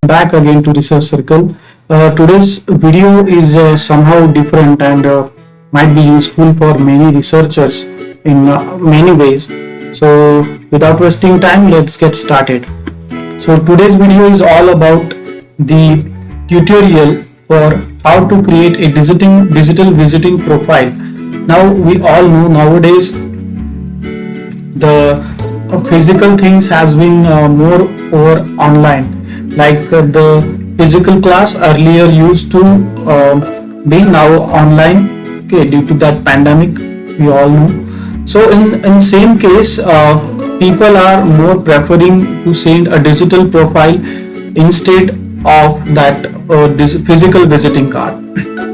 back again to Research Circle. Today's video is somehow different and might be useful for many researchers in many ways. So, without wasting time, let's get started. So, today's video is all about the tutorial for how to create a digital visiting profile. Now, we all know nowadays the physical things has been more over online, like the physical class earlier used to be now online, okay, due to that pandemic, we all know. So in same case, people are more preferring to send a digital profile instead of that this physical visiting card.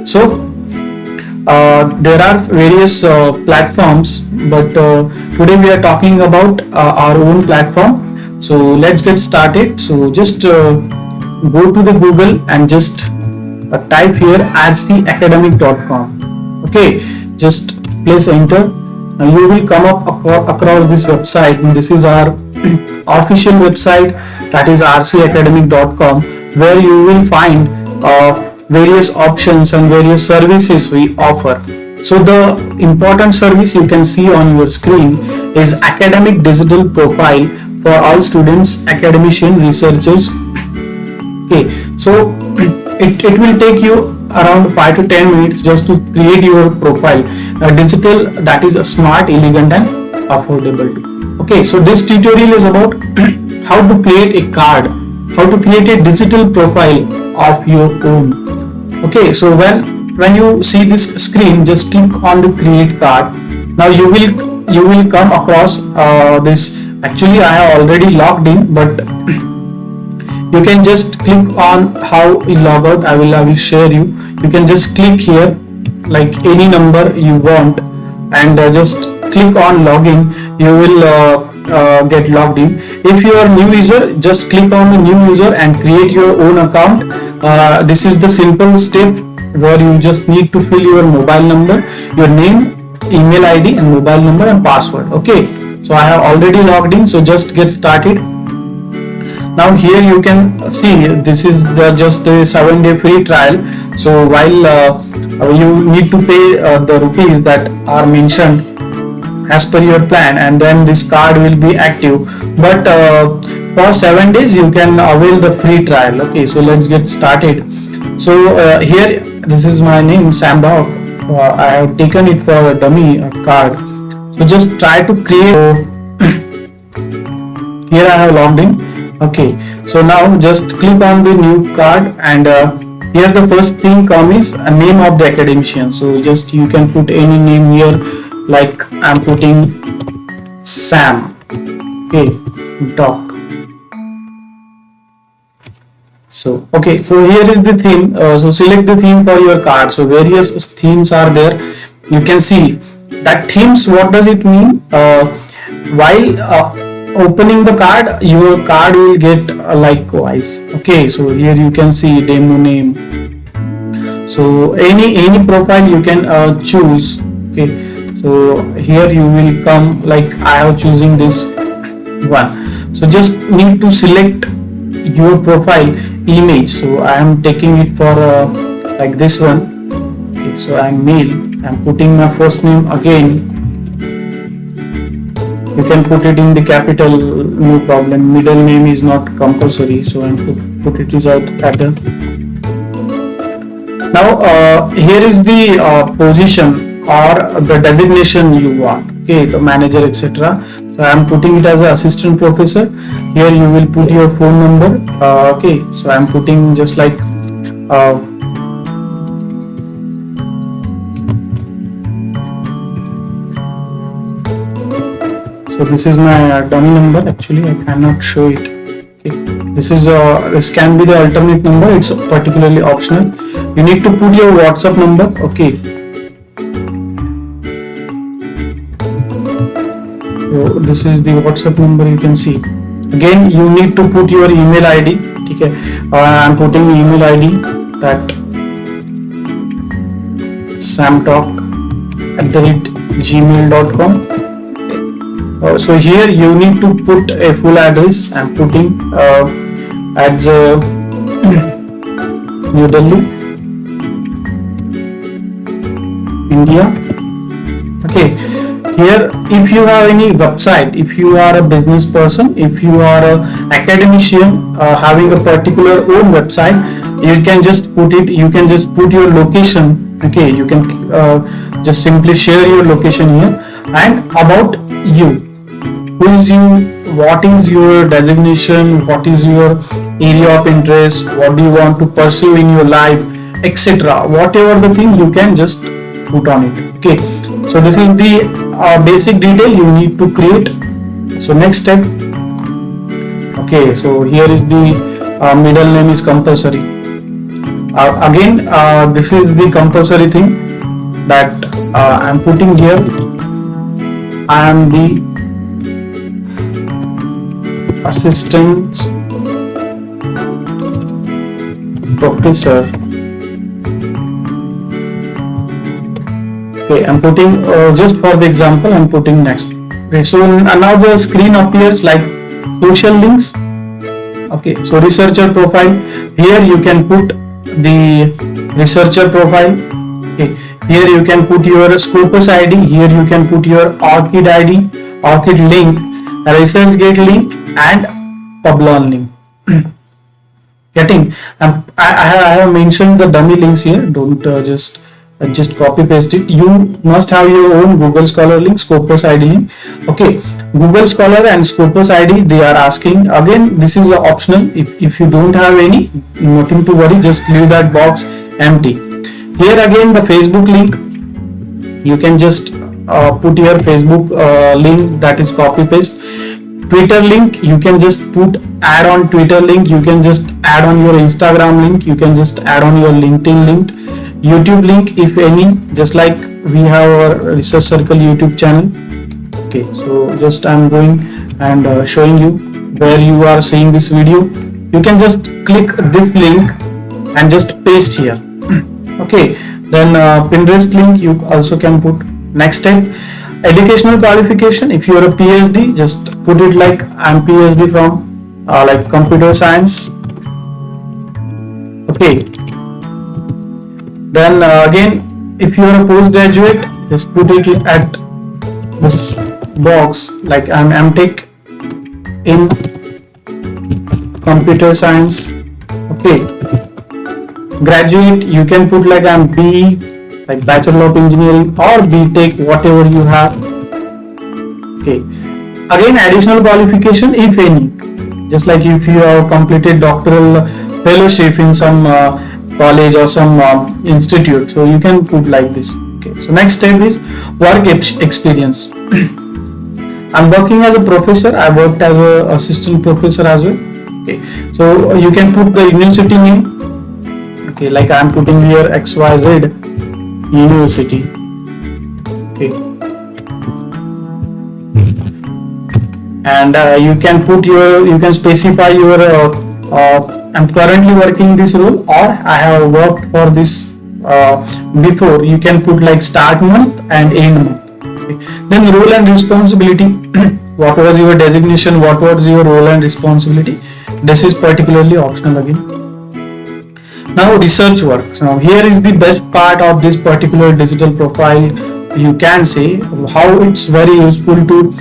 So there are various platforms, but today we are talking about our own platform. So let's get started. So just go to the Google and just type here rcacademic.com. Okay, just place enter. Now you will come up across this website, and this is our official website, that is rcacademic.com, where you will find various options and various services we offer. So the important service you can see on your screen is academic digital profile for all students, academicians, researchers. Okay, so it will take you around 5 to 10 minutes just to create your profile, digital, that is smart, elegant and affordable too. Okay, so this tutorial is about how to create a card, how to create a digital profile of your own. Okay, so when you see this screen, just click on the create card. Now you will come across this. Actually I have already logged in, but you can just click on how you log out. I will share you. You can just click here like any number you want and just click on login. You will get logged in. If you are new user, just click on the new user and create your own account. This is the simple step where you just need to fill your mobile number, your name, email ID and mobile number and password. Okay, so I have already logged in, so just get started. Now here you can see this is just a 7-day free trial. So while you need to pay the rupees that are mentioned as per your plan, and then this card will be active, but for 7 days you can avail the free trial. Okay, so let's get started. So here, this is my name, Sam Dog. I have taken it for a dummy card. So just try to create. Here I have logged in. Okay, so now just click on the new card, and here the first thing comes is a name of the academician. So just you can put any name here, like I'm putting Sam. Okay, Doc. So okay, so here is the theme. So select the theme for your card. So various themes are there. You can see that themes. What does it mean? While opening the card, your card will get likewise. Okay, so here you can see demo name. So any profile you can choose. Okay, so here you will come like I have choosing this one. So just need to select your profile image. So I am taking it for like this one. Okay, so I am male. I am putting my first name again. You can put it in the capital, no problem. Middle name is not compulsory, so I put it as at. Now here is the position or the designation you want. Okay, the manager, etc. So I am putting it as an assistant professor. Here you will put your phone number. Okay, so I am putting just like so this is my dummy number. Actually I cannot show it. Okay, this can be the alternate number. It's particularly optional. You need to put your WhatsApp number. Okay, so this is the WhatsApp number. You can see. Again, you need to put your email ID. Okay, I am putting email ID that samtalk@gmail.com. So here you need to put a full address. I'm putting as New Delhi, India. Okay, here if you have any website, if you are a business person, if you are a academician having a particular own website, you can just put it, you can just put your location. Okay, you can just simply share your location here, and about you, who is you, what is your designation, what is your area of interest, what do you want to pursue in your life, etc. Whatever the thing, you can just put on it. Okay, so this is the basic detail you need to create. So next step. Okay, so here is the middle name is compulsory. Again, this is the compulsory thing that I am putting here. I am the assistant professor. Okay, I'm putting just for the example, I'm putting next. Okay, so now the screen appears like social links. Okay, so researcher profile. Here you can put the researcher profile. Okay, here you can put your Scopus ID. Here you can put your ORCID ID, ORCID link, ResearchGate link, and Publon link. Getting? I have mentioned the dummy links here. Don't just copy paste it. You must have your own Google Scholar link, Scopus ID link. Okay, Google Scholar and Scopus ID, they are asking. Again, this is optional. If you don't have any, nothing to worry, just leave that box empty. Here again, the Facebook link, you can just put your Facebook link, that is copy paste. Twitter link, you can just add on Twitter link, you can just add on your Instagram link, you can just add on your LinkedIn link. YouTube link, if any, just like we have our Research Circle YouTube channel. Okay, so just I'm going and showing you where you are seeing this video. You can just click this link and just paste here. Okay, then Pinterest link you also can put. Next step, educational qualification. If you are a PhD, just put it like I'm PhD from like computer science. Okay, then again, if you are a postgraduate, just put it at this box like I'm MTech in computer science. Okay, graduate, you can put like I'm BE, like Bachelor of Engineering, or BTech, whatever you have. Okay, again, additional qualification, if any, just like if you have completed doctoral fellowship in some college or some institute, so you can put like this. Okay, so next step is work experience. I'm working as a professor. I worked as an assistant professor as well. Okay, so you can put the university name. Okay, like I'm putting here XYZ University. Okay, and you can specify your I'm currently working this role, or I have worked for this before. You can put like start month and end month. Okay. Then role and responsibility. What was your designation? What was your role and responsibility? This is particularly optional again. Now research work. So now here is the best part of this particular digital profile. You can say how it's very useful to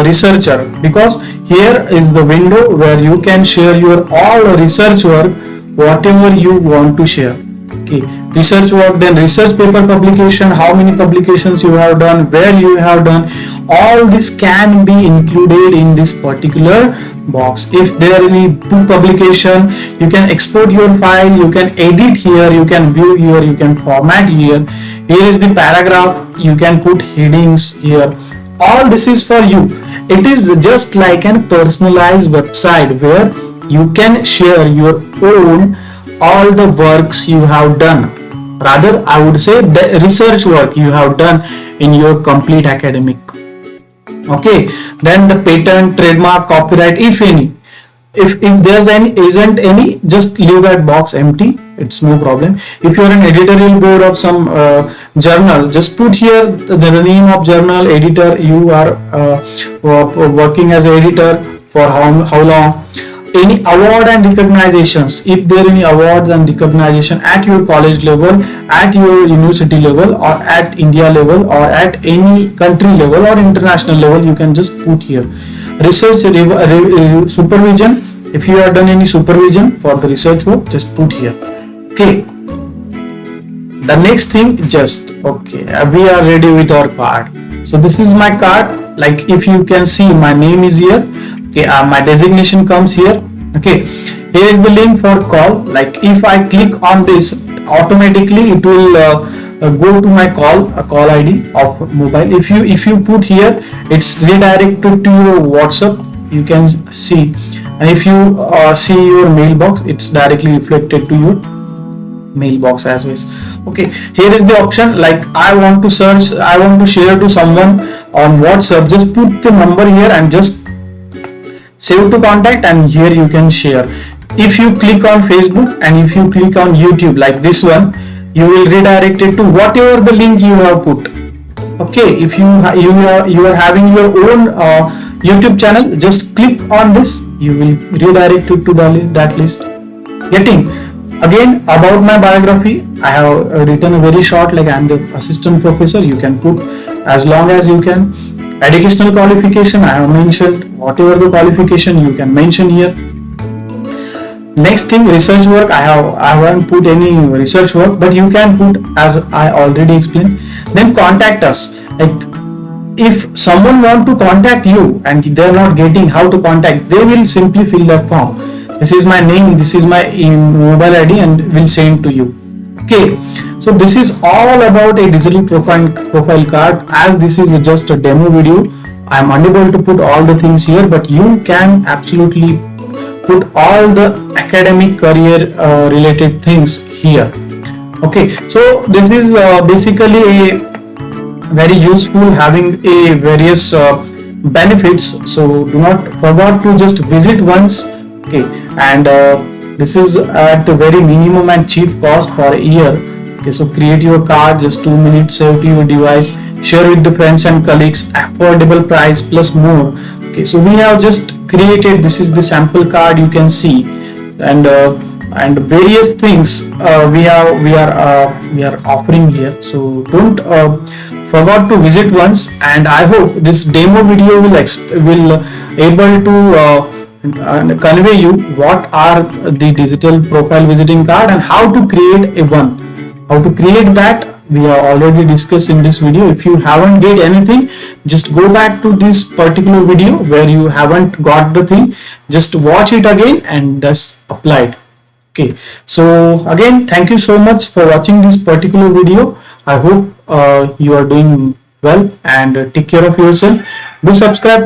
researcher, because here is the window where you can share your all research work, whatever you want to share. Okay, research work, then research paper publication, how many publications you have done, where you have done, all this can be included in this particular box. If there are any book publication, you can export your file, you can edit here, you can view here, you can format here. Here is the paragraph, you can put headings here. All this is for you. It is just like a personalized website where you can share your own all the works you have done. Rather, I would say the research work you have done in your complete academic. Okay, then the patent, trademark, copyright, if any. If there's any, isn't any, just leave that box empty. It's no problem. If you're an editorial board of some journal, just put here the name of journal, editor, you are working as an editor for how long, any award and recognitions. If there are any awards and recognition at your college level, at your university level, or at India level, or at any country level or international level, you can just put here. Research supervision. If you have done any supervision for the research work, just put here. Okay. The next thing, just okay, we are ready with our card. So this is my card. Like if you can see, my name is here. Okay, my designation comes here. Okay, here is the link for call. Like if I click on this, automatically it will go to my call ID of mobile. If you put here, it's redirected to your WhatsApp. You can see, and if you see your mailbox, it's directly reflected to your mailbox as well. Okay, here is the option. Like I want to search, I want to share to someone on WhatsApp. Just put the number here and just save to contact, and here you can share. If you click on Facebook and if you click on YouTube like this one, you will redirect it to whatever the link you have put. Okay, if you are having your own YouTube channel, just click on this, you will redirect it to that list. Getting again about my biography, I have written a very short, like I am the assistant professor. You can put as long as you can. Educational qualification, I have mentioned whatever the qualification you can mention here. Next thing, research work. I haven't put any research work, but you can put as I already explained. Then contact us. Like if someone want to contact you and they are not getting how to contact, they will simply fill that form. This is my name, this is my mobile ID, and will send to you. Okay, so this is all about a digital profile card. As this is just a demo video, I am unable to put all the things here, but you can absolutely put all the academic career related things here. Okay, so this is basically a very useful, having a various benefits. So do not forget to just visit once. Okay, and this is at a very minimum and cheap cost for a year. Okay, so create your card, just 2 minutes, save to your device, share with the friends and colleagues, affordable price plus more. Okay, so we have just created, this is the sample card you can see, and various things we are offering here. So don't forget to visit once, and I hope this demo video will able to convey you what are the digital profile visiting card and how to create a one. How to create that we have already discussed in this video. If you haven't get anything, just go back to this particular video where you haven't got the thing, just watch it again and just apply it. Okay, so again, thank you so much for watching this particular video. I hope you are doing well, and take care of yourself. Do subscribe